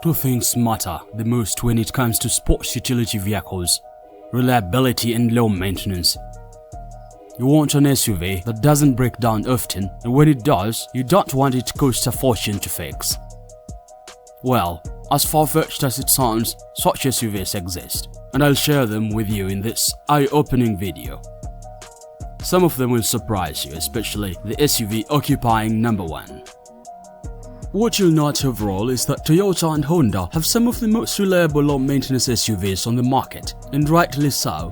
Two things matter the most when it comes to sports utility vehicles: reliability and low maintenance. You want an SUV that doesn't break down often, and when it does, you don't want it to cost a fortune to fix. Well, as far-fetched as it sounds, such SUVs exist, and I'll share them with you in this eye-opening video. Some of them will surprise you, especially the SUV occupying number 1. What you'll note overall is that Toyota and Honda have some of the most reliable low-maintenance SUVs on the market, and rightly so.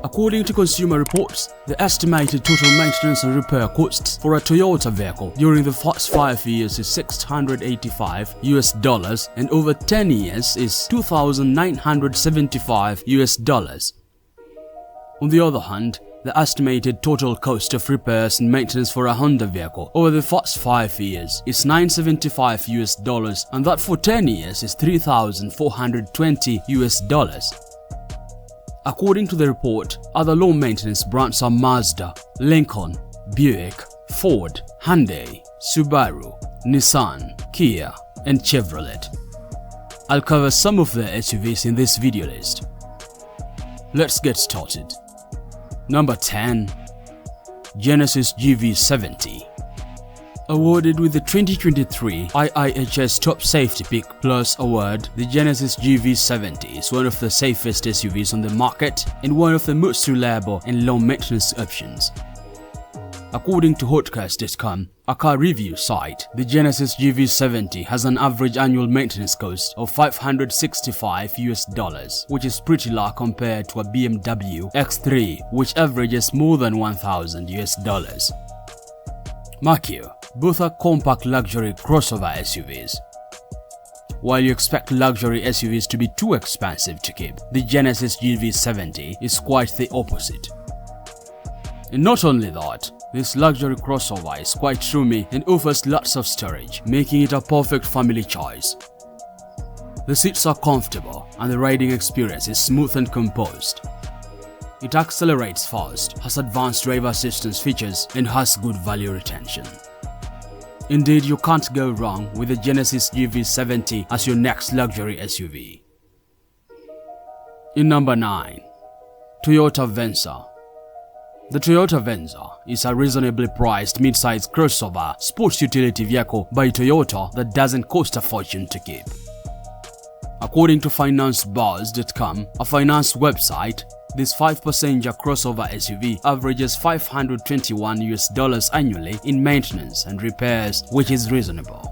According to Consumer Reports, the estimated total maintenance and repair costs for a Toyota vehicle during the first 5 years is $685 and over 10 years is $2,975. On the other hand, the estimated total cost of repairs and maintenance for a Honda vehicle over the first 5 years is $975 and that for 10 years is $3,420. According to the report, other low-maintenance brands are Mazda, Lincoln, Buick, Ford, Hyundai, Subaru, Nissan, Kia, and Chevrolet. I'll cover some of the SUVs in this video list. Let's get started. Number 10. Genesis GV70. Awarded with the 2023 IIHS Top Safety Pick Plus Award, the Genesis GV70 is one of the safest SUVs on the market and one of the most reliable and low-maintenance options. According to Hotcast.com, a car review site, the Genesis GV70 has an average annual maintenance cost of $565, which is pretty low compared to a BMW X3, which averages more than $1,000. Mark you, both are compact luxury crossover SUVs. While you expect luxury SUVs to be too expensive to keep, the Genesis GV70 is quite the opposite. And not only that, this luxury crossover is quite roomy and offers lots of storage, making it a perfect family choice. The seats are comfortable and the riding experience is smooth and composed. It accelerates fast, has advanced driver assistance features, and has good value retention. Indeed, you can't go wrong with the Genesis GV70 as your next luxury SUV. In number 9. Toyota Venza. The Toyota Venza is a reasonably priced mid-size crossover sports utility vehicle by Toyota that doesn't cost a fortune to keep. According to FinanceBuzz.com, a finance website, this 5-passenger crossover SUV averages $521 annually in maintenance and repairs, which is reasonable.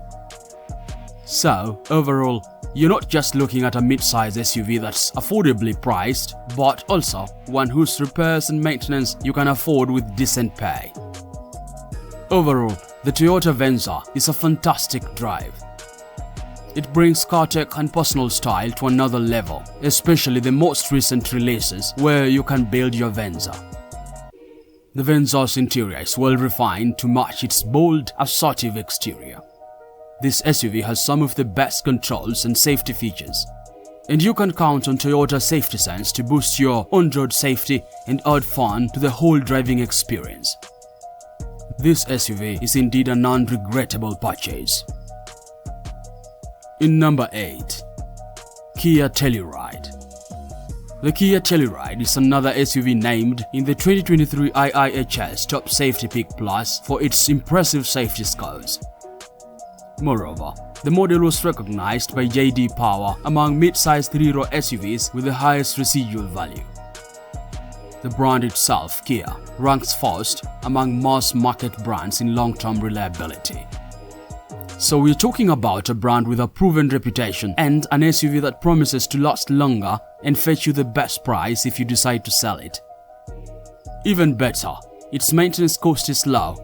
So, overall, you're not just looking at a mid-size SUV that's affordably priced, but also one whose repairs and maintenance you can afford with decent pay. Overall, the Toyota Venza is a fantastic drive. It brings car tech and personal style to another level, especially the most recent releases where you can build your Venza. The Venza's interior is well refined to match its bold, assertive exterior. This SUV has some of the best controls and safety features, and you can count on Toyota Safety Sense to boost your on-road safety and add fun to the whole driving experience. This SUV is indeed a non-regrettable purchase. In number 8. Kia Telluride. The Kia Telluride is another SUV named in the 2023 IIHS Top Safety Pick Plus for its impressive safety scores. Moreover, the model was recognized by J.D. Power among mid-size 3-row SUVs with the highest residual value. The brand itself, Kia, ranks first among mass-market brands in long-term reliability. So we're talking about a brand with a proven reputation and an SUV that promises to last longer and fetch you the best price if you decide to sell it. Even better, its maintenance cost is low.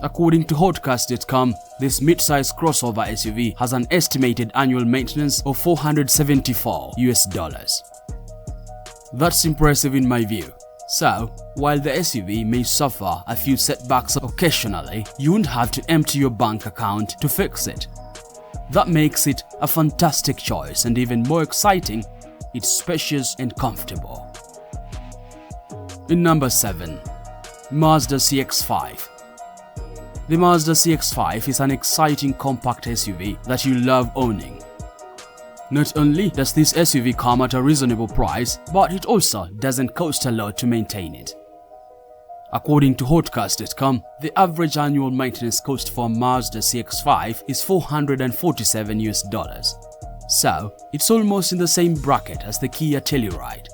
According to Hotcast.com, this mid-size crossover SUV has an estimated annual maintenance of $474. That's impressive in my view. So, while the SUV may suffer a few setbacks occasionally, you won't have to empty your bank account to fix it. That makes it a fantastic choice, and even more exciting, it's spacious and comfortable. In number 7. Mazda CX5. The Mazda CX5 is an exciting compact SUV that you love owning. Not only does this SUV come at a reasonable price, but it also doesn't cost a lot to maintain it. According to Hotcars.com, the average annual maintenance cost for Mazda CX5 is $447. So, it's almost in the same bracket as the Kia Telluride.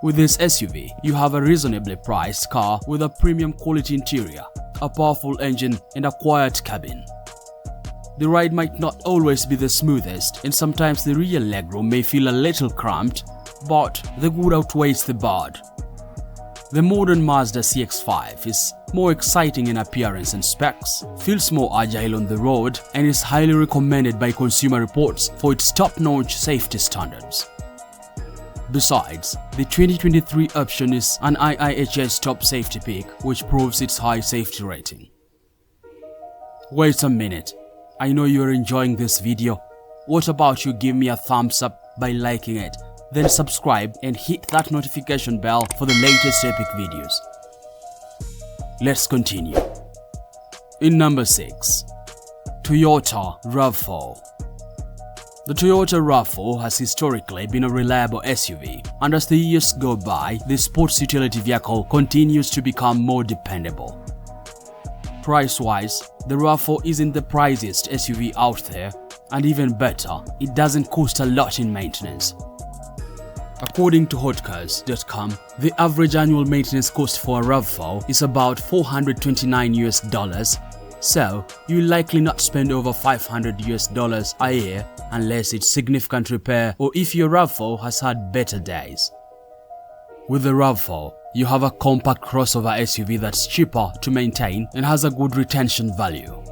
With this SUV, you have a reasonably priced car with a premium quality interior, a powerful engine, and a quiet cabin. The ride might not always be the smoothest, and sometimes the rear legroom may feel a little cramped, but the good outweighs the bad. The modern Mazda CX5 is more exciting in appearance and specs, feels more agile on the road, and is highly recommended by Consumer Reports for its top-notch safety standards. Besides, the 2023 option is an IIHS top safety pick, which proves its high safety rating. Wait a minute, I know you're enjoying this video. What about you give me a thumbs up by liking it? Then subscribe and hit that notification bell for the latest epic videos. Let's continue. In number 6, Toyota RAV4. The Toyota RAV4 has historically been a reliable SUV, and as the years go by, the sports utility vehicle continues to become more dependable. Price-wise, the RAV4 isn't the priciest SUV out there, and even better, it doesn't cost a lot in maintenance. According to Hotcars.com, the average annual maintenance cost for a RAV4 is about $429, so you'll likely not spend over $500 a year unless it's significant repair or if your RAV4 has had better days. With the RAV4, you have a compact crossover SUV that's cheaper to maintain and has a good retention value.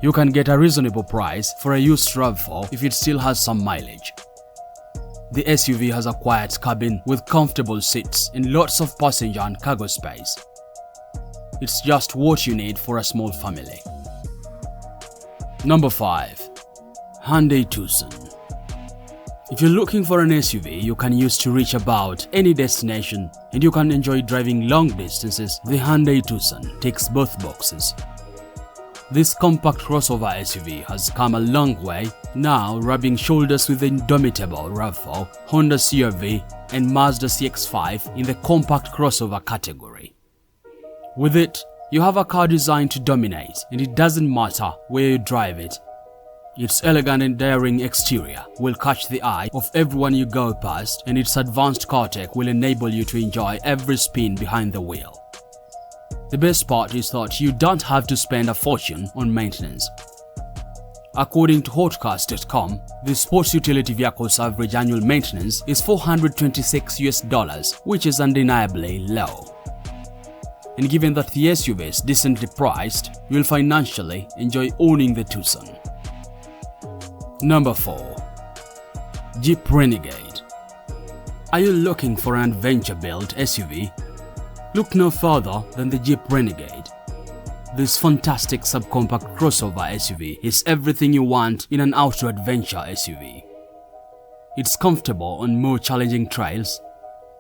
You can get a reasonable price for a used RAV4 if it still has some mileage. The SUV has a quiet cabin with comfortable seats and lots of passenger and cargo space. It's just what you need for a small family. Number 5. Hyundai Tucson. If you're looking for an SUV you can use to reach about any destination and you can enjoy driving long distances, the Hyundai Tucson ticks both boxes. This compact crossover SUV has come a long way, now rubbing shoulders with the indomitable RAV4, Honda CR-V, and Mazda CX5 in the compact crossover category. With it, you have a car designed to dominate, and it doesn't matter where you drive it. Its elegant and daring exterior will catch the eye of everyone you go past, and its advanced car tech will enable you to enjoy every spin behind the wheel. The best part is that you don't have to spend a fortune on maintenance. According to Hotcars.com, the sports utility vehicle's average annual maintenance is $426, which is undeniably low. And given that the SUV is decently priced, you'll financially enjoy owning the Tucson. Number 4. Jeep Renegade. Are you looking for an adventure-built SUV? Look no further than the Jeep Renegade. This fantastic subcompact crossover SUV is everything you want in an outdoor adventure SUV. It's comfortable on more challenging trails,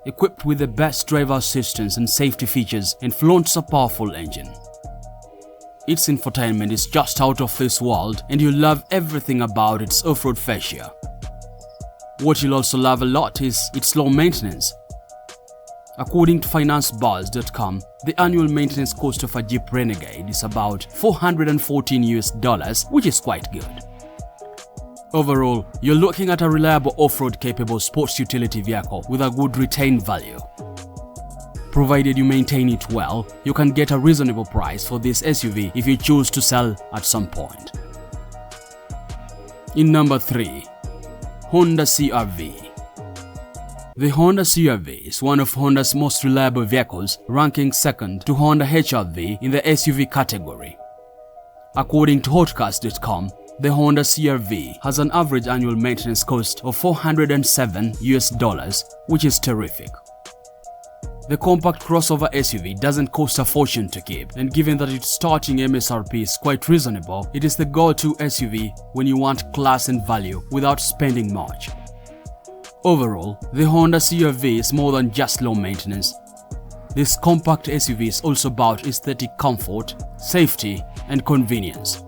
equipped with the best driver assistance and safety features, and flaunts a powerful engine. Its infotainment is just out of this world and you'll love everything about its off-road fascia. What you'll also love a lot is its low maintenance. According to FinanceBuzz.com, the annual maintenance cost of a Jeep Renegade is about $414, which is quite good. Overall, you're looking at a reliable off-road capable sports utility vehicle with a good retained value. Provided you maintain it well, you can get a reasonable price for this SUV if you choose to sell at some point. In number 3, Honda CR-V. The Honda CR-V is one of Honda's most reliable vehicles, ranking second to Honda HR-V in the SUV category. According to Hotcars.com, the Honda CR-V has an average annual maintenance cost of $407, which is terrific. The compact crossover SUV doesn't cost a fortune to keep, and given that its starting MSRP is quite reasonable, it is the go-to SUV when you want class and value without spending much. Overall, the Honda CR-V is more than just low maintenance. this compact SUV is also about aesthetic comfort, safety, and convenience.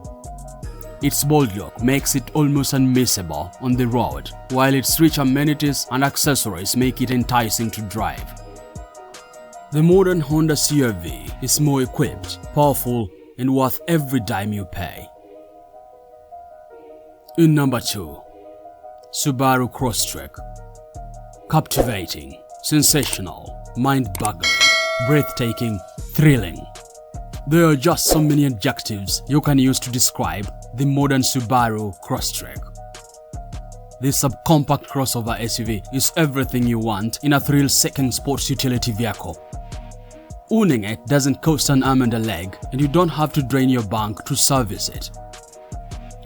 Its bold look makes it almost unmissable on the road, while its rich amenities and accessories make it enticing to drive. The modern Honda CR-V is more equipped, powerful, and worth every dime you pay. In number 2, Subaru Cross TRK. Captivating, sensational, mind-boggling, breathtaking, thrilling. There are just so many adjectives you can use to describe the modern Subaru Cross TRK. This subcompact crossover SUV is everything you want in a thrill-seeking sports utility vehicle. Owning it doesn't cost an arm and a leg, and you don't have to drain your bank to service it.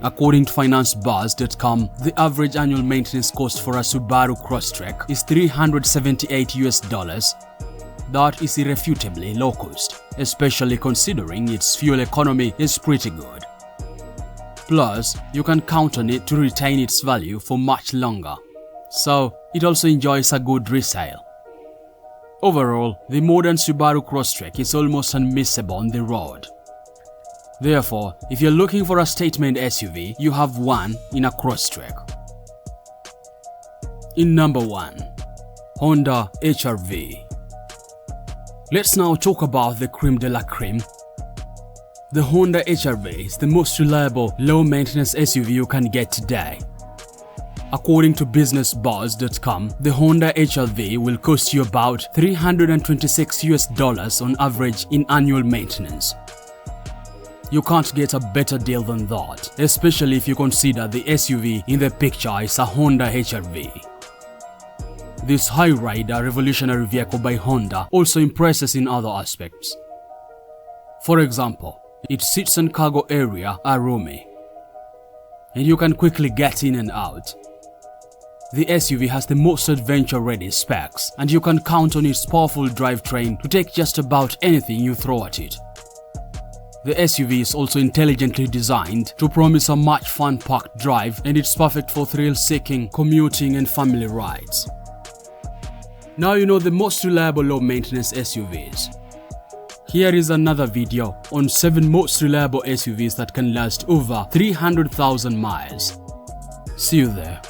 According to financebuzz.com, the average annual maintenance cost for a Subaru Cross TRK is $378. That is irrefutably low cost, especially considering its fuel economy is pretty good. Plus, you can count on it to retain its value for much longer, so it also enjoys a good resale. Overall, the modern Subaru Cross TRK is almost unmissable on the road. Therefore, if you're looking for a statement SUV, you have one in a Cross TRK. In number 1, Honda HR-V. Let's now talk about the creme de la creme. The Honda HR-V is the most reliable, low-maintenance SUV you can get today. According to businessbuzz.com, the Honda HR-V will cost you about $326 on average in annual maintenance. You can't get a better deal than that, especially if you consider the SUV in the picture is a Honda HR-V. This high-rider revolutionary vehicle by Honda also impresses in other aspects. For example, its seats and cargo area are roomy, and you can quickly get in and out. The SUV has the most adventure-ready specs, and you can count on its powerful drivetrain to take just about anything you throw at it. The SUV is also intelligently designed to promise a much fun-packed drive, and it's perfect for thrill-seeking, commuting, and family rides. Now you know the most reliable low-maintenance SUVs. Here is another video on 7 most reliable SUVs that can last over 300,000 miles. See you there.